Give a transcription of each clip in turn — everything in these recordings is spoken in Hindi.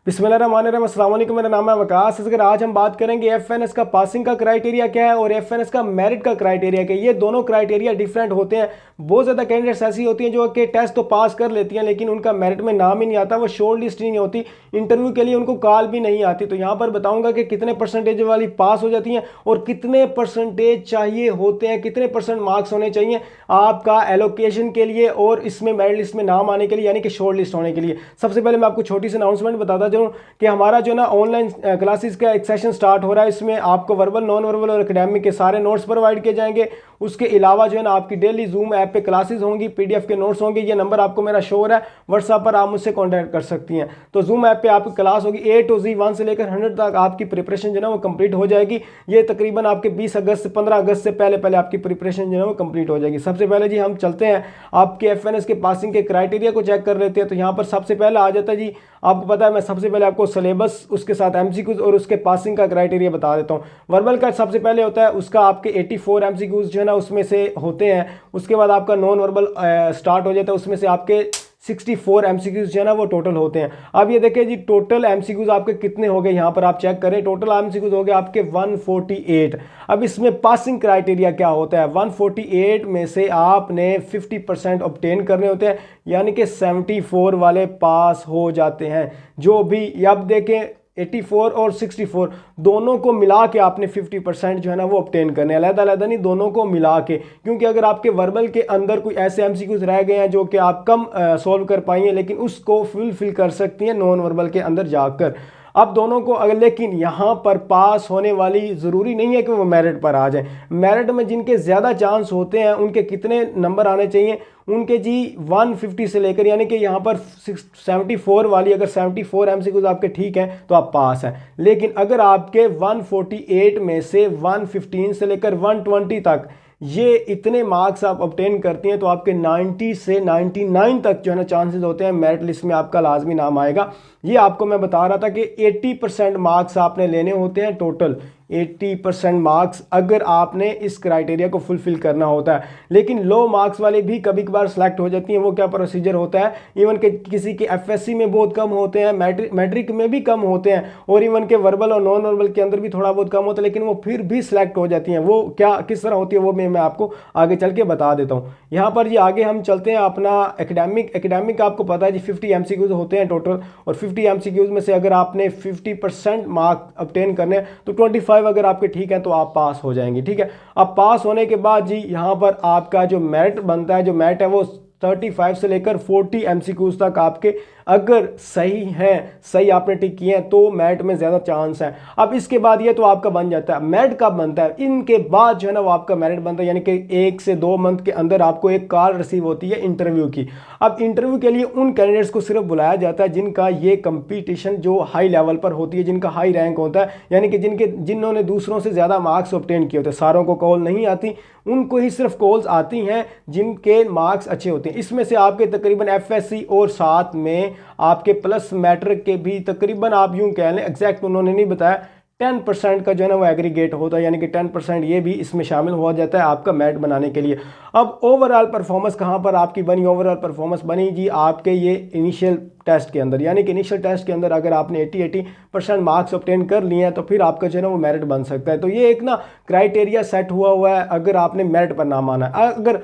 बिस्मिल्लाहिर्रहमानिर्रहीम, अस्सलाम वालेकुम। मेरा नाम है वकास। अगर आज हम बात करेंगे एफएनएस का पासिंग का क्राइटेरिया क्या है और एफएनएस का मेरिट का क्राइटेरिया क्या है। ये दोनों क्राइटेरिया डिफरेंट होते हैं। बहुत ज़्यादा कैंडिडेट्स ऐसी होती हैं जो कि टेस्ट तो पास कर लेती हैं लेकिन उनका मेरिट में नाम ही नहीं आता, वो शॉर्ट लिस्ट ही नहीं होती, इंटरव्यू के लिए उनको कॉल भी नहीं आती। तो यहाँ पर बताऊँगा कि कितने परसेंटेज वाली पास हो जाती हैं और कितने परसेंटेज चाहिए होते हैं, कितने परसेंट मार्क्स होने चाहिए आपका एलोकेशन के लिए और इसमें मेरिट लिस्ट में नाम आने के लिए, यानी कि शॉर्ट लिस्ट होने के लिए। सबसे पहले मैं आपको छोटी सी अनाउंसमेंट बताता हूं कि हमारा जो ना ऑनलाइन क्लासेस का एक सेशन स्टार्ट हो रहा है। इसमें आपको वर्बल, नॉन वर्बल और एकेडमिक के सारे नोट्स प्रोवाइड किए जाएंगे। उसके अलावा जो है ना आपकी डेली जूम ऐप पे क्लासेस होंगी, पीडीएफ के नोट्स होंगे। ये नंबर आपको मेरा शो हो रहा है, व्हाट्सएप पर आप मुझसे कांटेक्ट कर सकती हैं। तो जूम ऐप पे आपकी क्लास होगी A to Z 1 से लेकर 100 तक आपकी प्रिपरेशन जो है वो कंप्लीट हो जाएगी। ये तकरीबन आपके 20 अगस्त से 15 अगस्त से पहले पहले आपकी प्रिपरेशन जो है वो कंप्लीट हो जाएगी। सबसे पहले जी हम चलते हैं आपके एफएनएस के पासिंग के क्राइटेरिया को चेक कर लेते हैं। तो यहाँ पर सबसे पहले आ जाता है जी, आपको पता है मैं सबसे पहले आपको सिलेबस, उसके साथ एमसीक्यूज और उसके पासिंग का क्राइटेरिया बता देता हूँ। वर्बल का सबसे पहले होता है, उसका आपके 84 एमसीक्यूज जो है ना उसमें से होते हैं। उसके बाद आपका नॉन वर्बल स्टार्ट हो जाता है, उसमें से आपके 64 एमसीक्यूज जो है ना वो टोटल होते हैं। अब ये देखिए जी टोटल एमसीक्यूज आपके कितने हो गए, यहाँ पर आप चेक करें। टोटल एमसीक्यूज हो गए आपके 148। अब इसमें पासिंग क्राइटेरिया क्या होता है, 148 में से आपने 50% ऑब्टेन करने होते हैं, यानी कि 74 वाले पास हो जाते हैं। जो भी अब देखें 84 और 64 दोनों को मिला के आपने 50% जो है ना वो ऑब्टेन करने, अलग-अलग नहीं, दोनों को मिला के। क्योंकि अगर आपके वर्बल के अंदर कोई ऐसे एमसीक्यूज रह गए हैं जो कि आप कम सॉल्व कर पाएंगे, लेकिन उसको फुलफिल कर सकती हैं नॉन वर्बल के अंदर जाकर। अब दोनों को अगर, लेकिन यहाँ पर पास होने वाली ज़रूरी नहीं है कि वो मेरिट पर आ जाए। मेरिट में जिनके ज़्यादा चांस होते हैं उनके कितने नंबर आने चाहिए, उनके जी 150 से लेकर, यानी कि यहाँ पर 74 वाली, अगर 74 एमसीक्यूज आपके ठीक हैं तो आप पास हैं। लेकिन अगर आपके 148 में से 115 से लेकर 120 तक ये इतने मार्क्स आप ऑब्टेन करती हैं तो आपके 90 से 99 तक जो है ना चांसेस होते हैं मेरिट लिस्ट में आपका लाजमी नाम आएगा। ये आपको मैं बता रहा था कि 80% मार्क्स आपने लेने होते हैं टोटल, 80% मार्क्स अगर आपने इस क्राइटेरिया को फुलफिल करना होता है। लेकिन लो मार्क्स वाले भी कभी कभार सेलेक्ट हो जाती हैं। वो क्या प्रोसीजर होता है, इवन के किसी के एफएससी में बहुत कम होते हैं, मैट्रिक में भी कम होते हैं, और इवन के वर्बल और नॉन वर्बल के अंदर भी थोड़ा बहुत कम होता है, लेकिन वो फिर भी सिलेक्ट हो जाती हैं। वो क्या किस तरह होती है वो मैं आपको आगे चल के बता देता हूँ। यहाँ पर जी आगे हम चलते हैं अपना एकेडमिक आपको पता है जी 50 एमसीक्यूज होते हैं टोटल, और 50 एमसीक्यूज में से अगर आपने 50% मार्क ऑब्टेन करने तो 25 अगर आपके ठीक है तो आप पास हो जाएंगे। ठीक है, अब पास होने के बाद जी यहाँ पर आपका जो मेरिट बनता है, जो मेरिट है वो 35 से लेकर 40 एमसीक्यूज तक आपके अगर सही हैं, सही आपने टिक किए हैं तो मेरिट में ज़्यादा चांस है। अब इसके बाद ये तो आपका बन जाता है। मेरिट कब बनता है, इनके बाद जो है ना वो आपका मेरिट बनता है, यानी कि 1 से 2 मंथ के अंदर आपको एक कॉल रिसीव होती है इंटरव्यू की। अब इंटरव्यू के लिए उन कैंडिडेट्स को सिर्फ बुलाया जाता है जिनका ये कंपटीशन जो हाई लेवल पर होती है, जिनका हाई रैंक होता है, यानी कि जिन्होंने दूसरों से ज़्यादा मार्क्स ऑब्टेन किए होते हैं। सारों को कॉल नहीं आती, उनको ही सिर्फ कॉल्स आती हैं जिनके मार्क्स अच्छे होते हैं। इसमें से आपके तकरीबन एफएससी और साथ में आपके प्लस मैट्रिक के भी तकरीबन आप यूं कह लें, एग्जैक्ट उन्होंने नहीं बताया, 10% का जो है ना वो एग्रीगेट होता है, यानी कि 10% ये भी इसमें शामिल हो जाता है आपका मेरिट बनाने के लिए। अब ओवरऑल परफॉर्मेंस कहाँ पर आपकी बनी, ओवरऑल परफॉर्मेंस बनी जी आपके ये इनिशियल टेस्ट के अंदर, यानी कि इनिशियल टेस्ट के अंदर अगर आपने 80% मार्क्स ऑब्टेन कर लिए हैं तो फिर आपका जो है ना वो मेरिट बन सकता है। तो ये एक ना क्राइटेरिया सेट हुआ है अगर आपने मेरिट पर नाम आना है। अगर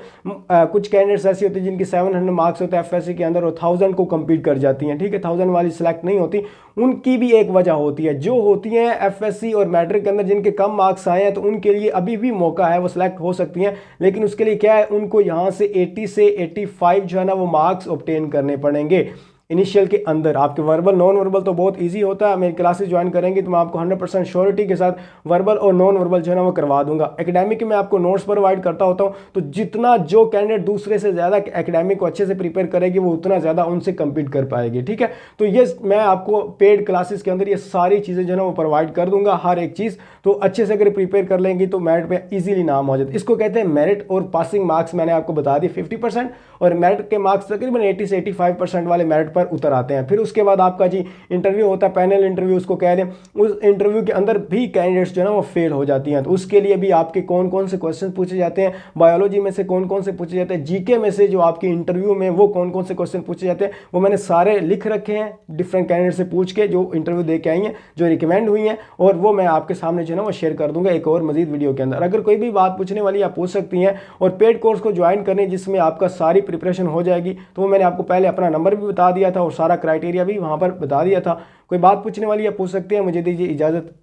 कुछ कैंडिडेट्स ऐसी होती हैं जिनकी 700 मार्क्स होते हैं एफएससी के अंदर और 1000 को कम्पीट कर जाती हैं, ठीक है, 1000 वाली सिलेक्ट नहीं होती, उनकी भी एक वजह होती है। जो होती हैं एफएससी और मैट्रिक के अंदर जिनके कम मार्क्स आए हैं तो उनके लिए अभी भी मौका है, वो सिलेक्ट हो सकती हैं, लेकिन उसके लिए क्या है, उनको यहाँ से 80 से 85 जो है ना वो मार्क्स ऑब्टेन करने पड़ेंगे इनिशियल के अंदर। आपके वर्बल नॉन वर्बल तो बहुत इजी होता है, मेरी क्लासेस ज्वाइन करेंगे तो मैं आपको 100% श्योरिटी के साथ वर्बल और नॉन वर्बल जो है ना वो करवा दूंगा। एकेडमिक में आपको नोट्स प्रोवाइड करता होता हूँ, तो जितना जो कैंडिडेट दूसरे से ज़्यादा एकेडमिक को अच्छे से प्रिपेयर करेगी वो उतना ज़्यादा उनसे कम्पीट कर पाएगी। ठीक है, तो ये मैं आपको पेड क्लासेस के अंदर ये सारी चीज़ें जो है ना वो प्रोवाइड कर दूंगा, हर एक चीज़। तो अच्छे से अगर प्रिपेयर कर लेंगी तो मेरिट पे इजीली नाम हो जाता है। इसको कहते हैं मेरिट। और पासिंग मार्क्स मैंने आपको बता दिए 50%, और मेरिट के मार्क्स तकरीबन 80 से 85% वाले मेरिट पर पर उतर आते हैं। फिर उसके बाद आपका जी इंटरव्यू होता है, पैनल इंटरव्यू उसको कह लें। उस इंटरव्यू के अंदर भी कैंडिडेट्स जो है ना वो फेल हो जाती हैं। तो उसके लिए भी आपके कौन कौन से क्वेश्चन पूछे जाते हैं, बायोलॉजी में से कौन कौन से पूछे जाते हैं, जीके में से जो आपके इंटरव्यू में वो कौन कौन से क्वेश्चन पूछे जाते हैं, वो मैंने सारे लिख रखे हैं डिफरेंट कैंडिडेट से पूछ के, जो इंटरव्यू दे के आई हैं, जो रिकमेंड हुई हैं, और वो मैं आपके सामने जो है ना वो शेयर कर दूंगा एक और मजीद वीडियो के अंदर। अगर कोई भी बात पूछने वाली आप पूछ सकती हैं। और पेड कोर्स को ज्वाइन करने जिसमें आपका सारी प्रिपरेशन हो जाएगी, तो वो मैंने आपको पहले अपना नंबर भी बता दिया था और सारा क्राइटेरिया भी वहाँ पर बता दिया था। कोई बात पूछने वाली आप पूछ सकते हैं। मुझे दीजिए इजाज़त,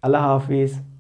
अल्लाह हाफिज़।